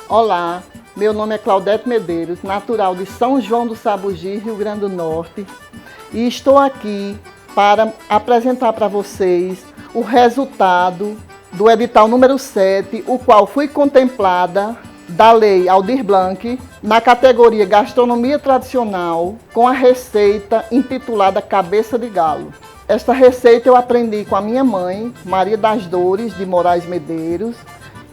Olá, meu nome é Claudete Medeiros, natural de São João do Sabugi, Rio Grande do Norte, e estou aqui para apresentar para vocês o resultado do edital número 7, o qual fui contemplada da Lei Aldir Blanc na categoria Gastronomia Tradicional com a receita intitulada Cabeça de Galo. Esta receita eu aprendi com a minha mãe, Maria das Dores de Moraes Medeiros,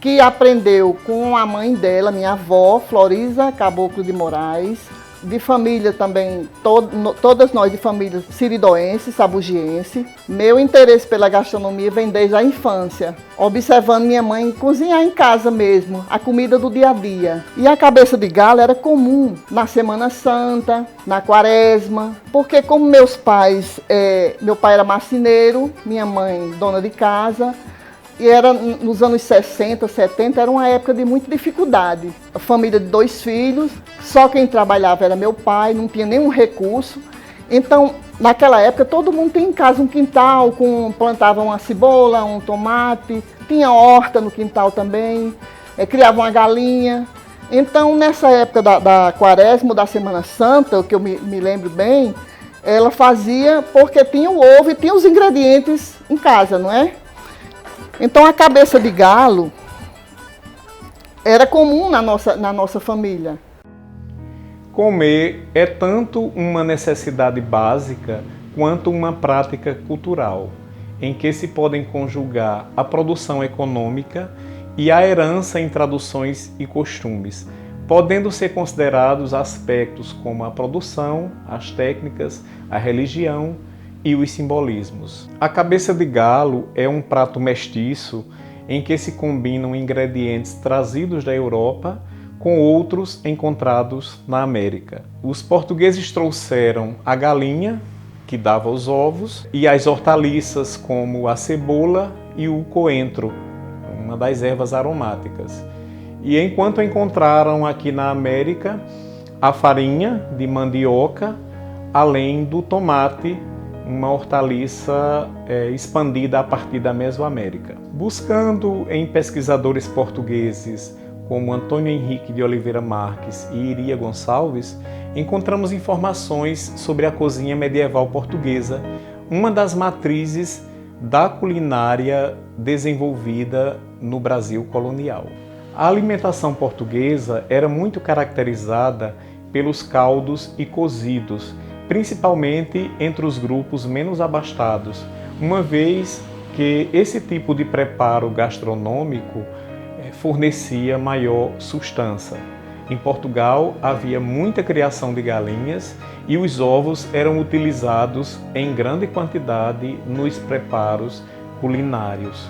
que aprendeu com a mãe dela, minha avó, Florisa Caboclo de Moraes, de família também, todas nós de família siridoense, sabugiense. Meu interesse pela gastronomia vem desde a infância, observando minha mãe cozinhar em casa mesmo, a comida do dia a dia. E a cabeça de galo era comum na Semana Santa, na Quaresma, porque como meu pai era marceneiro, minha mãe dona de casa, e era nos anos 60, 70, era uma época de muita dificuldade. A família de 2 filhos, só quem trabalhava era meu pai, não tinha nenhum recurso. Então, naquela época, todo mundo tinha em casa um quintal, plantava uma cebola, um tomate, tinha horta no quintal também, criava uma galinha. Então, nessa época da Quaresma, da Semana Santa, o que eu me lembro bem, ela fazia porque tinha o ovo e tinha os ingredientes em casa, não é? Então a cabeça de galo era comum na nossa família. Comer é tanto uma necessidade básica quanto uma prática cultural, em que se podem conjugar a produção econômica e a herança em tradições e costumes, podendo ser considerados aspectos como a produção, as técnicas, a religião e os simbolismos. A cabeça de galo é um prato mestiço em que se combinam ingredientes trazidos da Europa com outros encontrados na América. Os portugueses trouxeram a galinha, que dava os ovos, e as hortaliças como a cebola e o coentro, uma das ervas aromáticas. E enquanto encontraram aqui na América a farinha de mandioca, além do tomate, uma hortaliça expandida a partir da Mesoamérica. Buscando em pesquisadores portugueses como Antônio Henrique de Oliveira Marques e Iria Gonçalves, encontramos informações sobre a cozinha medieval portuguesa, uma das matrizes da culinária desenvolvida no Brasil colonial. A alimentação portuguesa era muito caracterizada pelos caldos e cozidos, principalmente entre os grupos menos abastados, uma vez que esse tipo de preparo gastronômico fornecia maior sustância. Em Portugal havia muita criação de galinhas e os ovos eram utilizados em grande quantidade nos preparos culinários.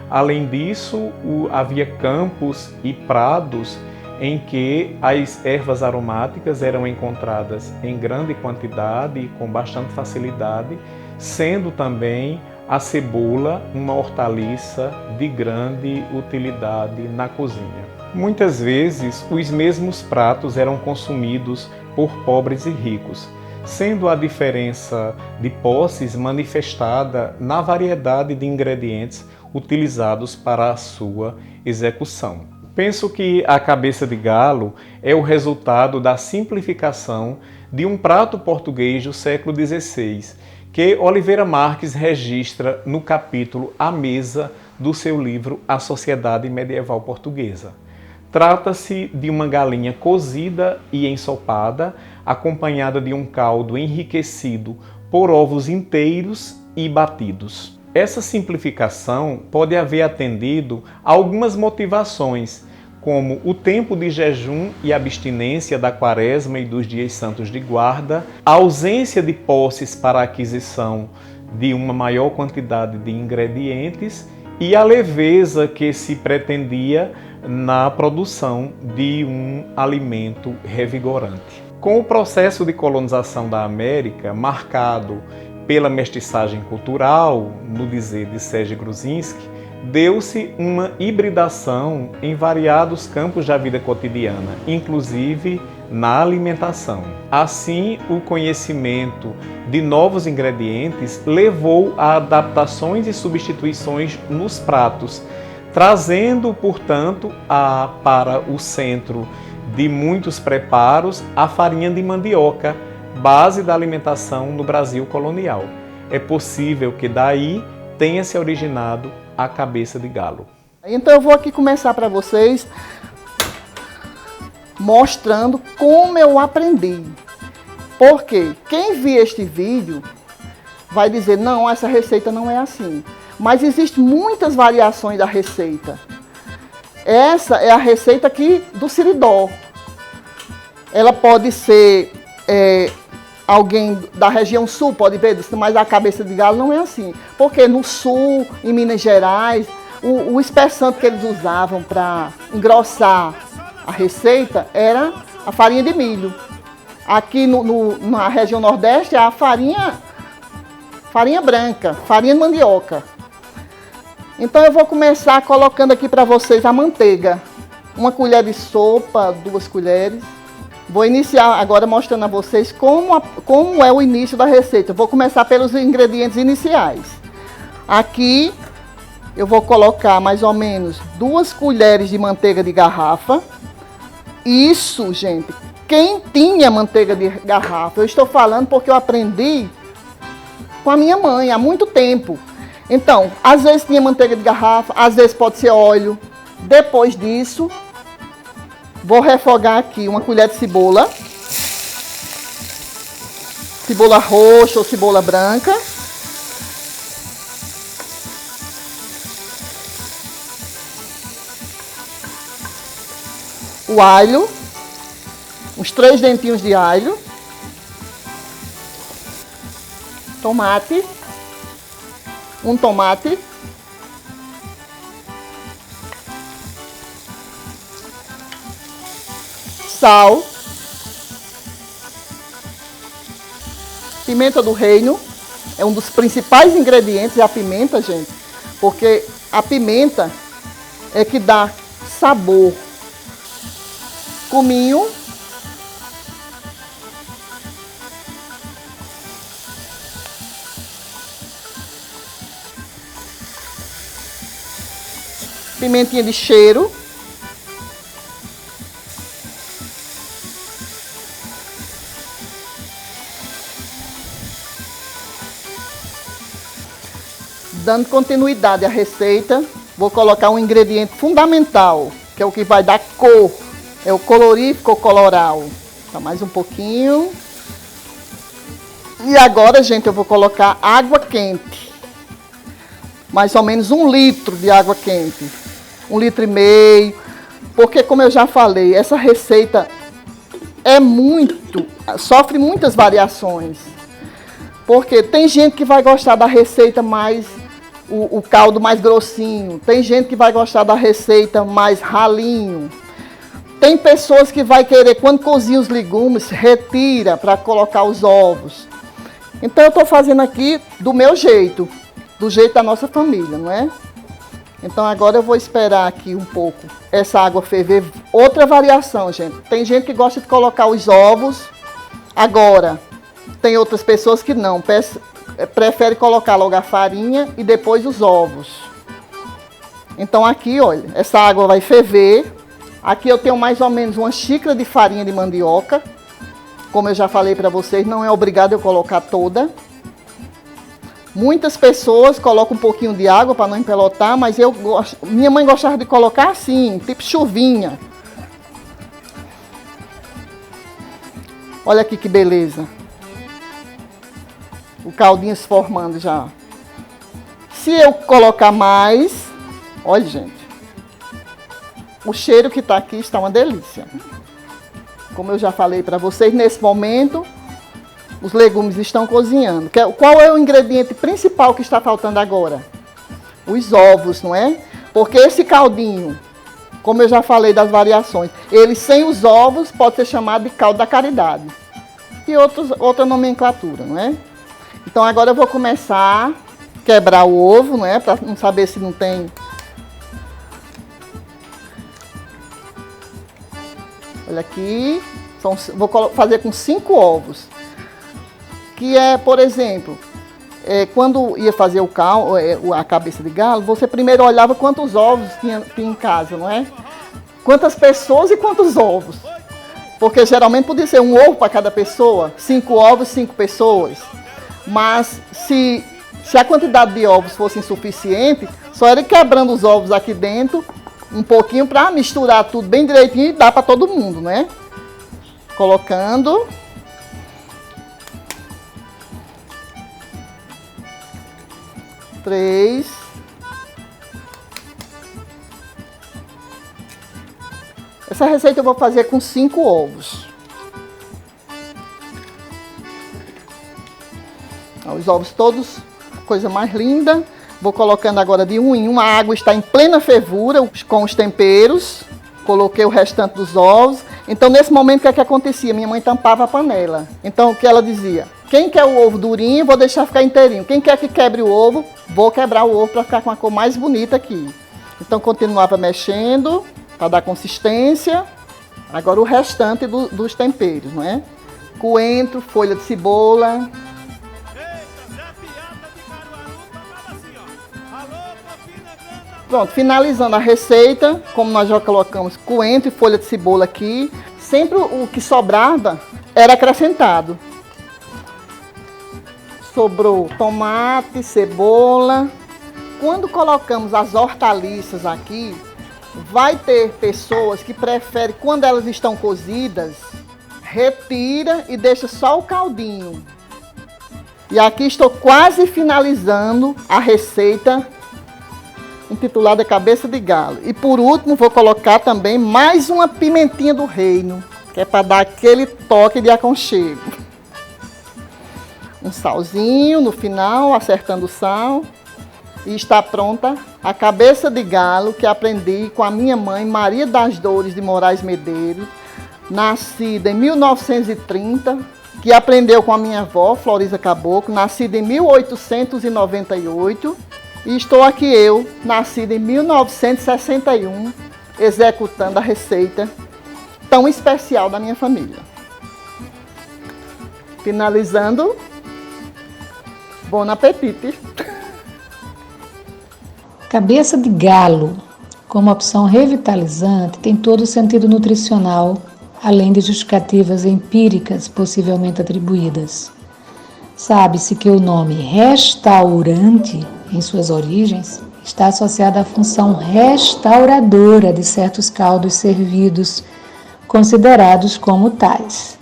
Além disso, havia campos e prados em que as ervas aromáticas eram encontradas em grande quantidade e com bastante facilidade, sendo também a cebola uma hortaliça de grande utilidade na cozinha. Muitas vezes, os mesmos pratos eram consumidos por pobres e ricos, sendo a diferença de posses manifestada na variedade de ingredientes utilizados para a sua execução. Penso que a cabeça de galo é o resultado da simplificação de um prato português do século XVI, que Oliveira Marques registra no capítulo A Mesa do seu livro A Sociedade Medieval Portuguesa. Trata-se de uma galinha cozida e ensopada, acompanhada de um caldo enriquecido por ovos inteiros e batidos. Essa simplificação pode haver atendido a algumas motivações, como o tempo de jejum e abstinência da Quaresma e dos dias santos de guarda, a ausência de posses para a aquisição de uma maior quantidade de ingredientes e a leveza que se pretendia na produção de um alimento revigorante. Com o processo de colonização da América, marcado pela mestiçagem cultural, no dizer de Serge Gruzinski, deu-se uma hibridação em variados campos da vida cotidiana, inclusive na alimentação. Assim, o conhecimento de novos ingredientes levou a adaptações e substituições nos pratos, trazendo, portanto, para o centro de muitos preparos a farinha de mandioca, base da alimentação no Brasil colonial. É possível que daí tenha se originado a cabeça de galo. Então eu vou aqui começar para vocês mostrando como eu aprendi. Porque quem viu este vídeo vai dizer, não, essa receita não é assim. Mas existem muitas variações da receita. Essa é a receita aqui do Siridó. Ela pode ser, alguém da região sul pode ver, mas a cabeça de galo não é assim. Porque no sul, em Minas Gerais, o espessante que eles usavam para engrossar a receita era a farinha de milho. Aqui na região nordeste é a farinha branca, farinha de mandioca. Então eu vou começar colocando aqui para vocês a manteiga. 1 colher de sopa, 2 colheres. Vou iniciar agora mostrando a vocês como é o início da receita. Vou começar pelos ingredientes iniciais. Aqui eu vou colocar mais ou menos 2 colheres de manteiga de garrafa. Isso, gente, quem tinha manteiga de garrafa, eu estou falando porque eu aprendi com a minha mãe há muito tempo. Então, às vezes tinha manteiga de garrafa, às vezes pode ser óleo. Depois disso, vou refogar aqui 1 colher de cebola. Cebola roxa ou cebola branca. O alho, uns 3 dentinhos de alho, tomate, 1 tomate, sal, pimenta do reino, é um dos principais ingredientes, é a pimenta, gente, porque a pimenta é que dá sabor. Cominho, pimentinha de cheiro, dando continuidade à receita, vou colocar um ingrediente fundamental, que é o que vai dar cor. É o colorífico coloral. Tá, mais um pouquinho. E agora, gente, eu vou colocar água quente. Mais ou menos 1 litro de água quente. 1,5 litro. Porque, como eu já falei, essa receita sofre muitas variações. Porque tem gente que vai gostar da receita mais, o caldo mais grossinho. Tem gente que vai gostar da receita mais ralinho. Tem pessoas que vai querer, quando cozinha os legumes, retira para colocar os ovos. Então eu estou fazendo aqui do meu jeito, do jeito da nossa família, não é? Então agora eu vou esperar aqui um pouco essa água ferver. Outra variação, gente. Tem gente que gosta de colocar os ovos agora. Tem outras pessoas que não, prefere colocar logo a farinha e depois os ovos. Então aqui, olha, essa água vai ferver. Aqui eu tenho mais ou menos 1 xícara de farinha de mandioca. Como eu já falei para vocês, não é obrigado eu colocar toda. Muitas pessoas colocam um pouquinho de água para não empelotar, mas minha mãe gostava de colocar assim, tipo chuvinha. Olha aqui que beleza. O caldinho se formando já. Se eu colocar mais, olha, gente. O cheiro que está aqui está uma delícia. Como eu já falei para vocês, nesse momento, os legumes estão cozinhando. Qual é o ingrediente principal que está faltando agora? Os ovos, não é? Porque esse caldinho, como eu já falei das variações, ele sem os ovos pode ser chamado de caldo da caridade. E outra nomenclatura, não é? Então agora eu vou começar a quebrar o ovo, não é? Para não saber se não tem... Olha aqui, vou fazer com 5 ovos. Que é, por exemplo, quando ia fazer a cabeça de galo, você primeiro olhava quantos ovos tinha em casa, não é? Quantas pessoas e quantos ovos. Porque geralmente podia ser um ovo para cada pessoa, 5 ovos, 5 pessoas. Mas se a quantidade de ovos fosse insuficiente, só era quebrando os ovos aqui dentro, um pouquinho para misturar tudo bem direitinho e dar para todo mundo, né? Colocando. Três. Essa receita eu vou fazer com 5 ovos. Os ovos todos, coisa mais linda. Vou colocando agora de um em um. A água está em plena fervura com os temperos. Coloquei o restante dos ovos. Então, nesse momento, o que acontecia? Minha mãe tampava a panela. Então, o que ela dizia? Quem quer o ovo durinho, vou deixar ficar inteirinho. Quem quer que quebre o ovo, vou quebrar o ovo para ficar com a cor mais bonita aqui. Então, continuava mexendo para dar consistência. Agora, o restante dos temperos, não é? Coentro, folha de cebola. Pronto, finalizando a receita, como nós já colocamos coentro e folha de cebola aqui, sempre o que sobrava era acrescentado. Sobrou tomate, cebola. Quando colocamos as hortaliças aqui, vai ter pessoas que preferem, quando elas estão cozidas, retira e deixa só o caldinho. E aqui estou quase finalizando a receita intitulada Cabeça de Galo. E por último vou colocar também mais uma pimentinha do reino, que é para dar aquele toque de aconchego. Um salzinho no final, acertando o sal. E está pronta a cabeça de galo que aprendi com a minha mãe, Maria das Dores de Moraes Medeiros, nascida em 1930, que aprendeu com a minha avó, Florisa Caboclo, nascida em 1898. E estou aqui eu, nascida em 1961, executando a receita tão especial da minha família. Finalizando, bom apetite! Cabeça de galo, como opção revitalizante, tem todo o sentido nutricional, além de justificativas empíricas possivelmente atribuídas. Sabe-se que o nome restaurante, em suas origens, está associado à função restauradora de certos caldos servidos, considerados como tais.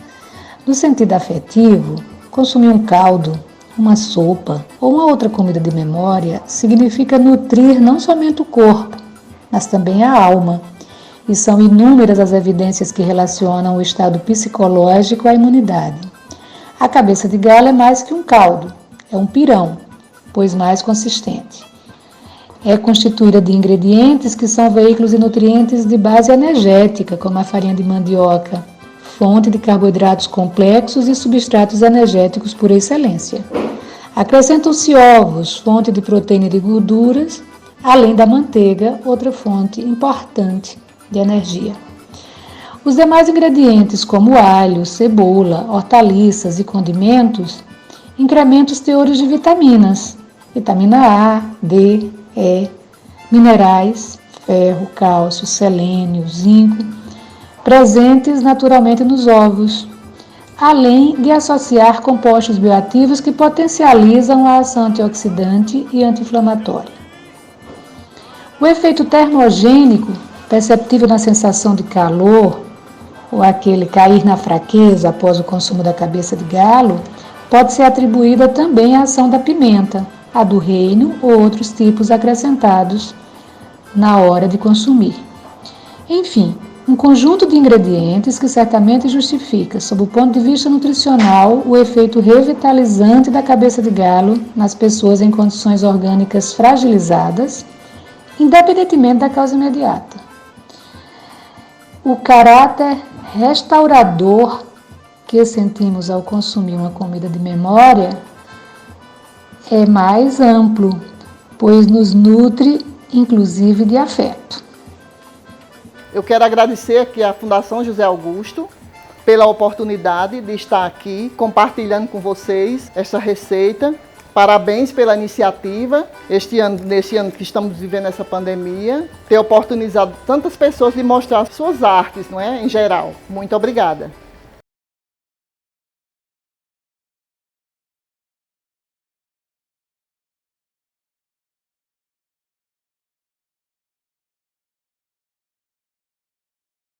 No sentido afetivo, consumir um caldo, uma sopa ou uma outra comida de memória significa nutrir não somente o corpo, mas também a alma. E são inúmeras as evidências que relacionam o estado psicológico à imunidade. A cabeça de galo é mais que um caldo, é um pirão, pois mais consistente. É constituída de ingredientes que são veículos de nutrientes de base energética, como a farinha de mandioca, fonte de carboidratos complexos e substratos energéticos por excelência. Acrescentam-se ovos, fonte de proteína e de gorduras, além da manteiga, outra fonte importante de energia. Os demais ingredientes, como alho, cebola, hortaliças e condimentos, incrementam os teores de vitaminas, vitamina A, D, E, minerais, ferro, cálcio, selênio, zinco, presentes naturalmente nos ovos, além de associar compostos bioativos que potencializam a ação antioxidante e anti-inflamatória. O efeito termogênico, perceptível na sensação de calor, ou aquele cair na fraqueza após o consumo da cabeça de galo, pode ser atribuída também à ação da pimenta, a do reino ou outros tipos acrescentados na hora de consumir. Enfim, um conjunto de ingredientes que certamente justifica, sob o ponto de vista nutricional, o efeito revitalizante da cabeça de galo nas pessoas em condições orgânicas fragilizadas, independentemente da causa imediata. O caráter restaurador que sentimos ao consumir uma comida de memória é mais amplo, pois nos nutre, inclusive, de afeto. Eu quero agradecer aqui à Fundação José Augusto pela oportunidade de estar aqui compartilhando com vocês essa receita Parabéns pela iniciativa, neste ano que estamos vivendo essa pandemia, ter oportunizado tantas pessoas de mostrar suas artes, não é? Em geral. Muito obrigada.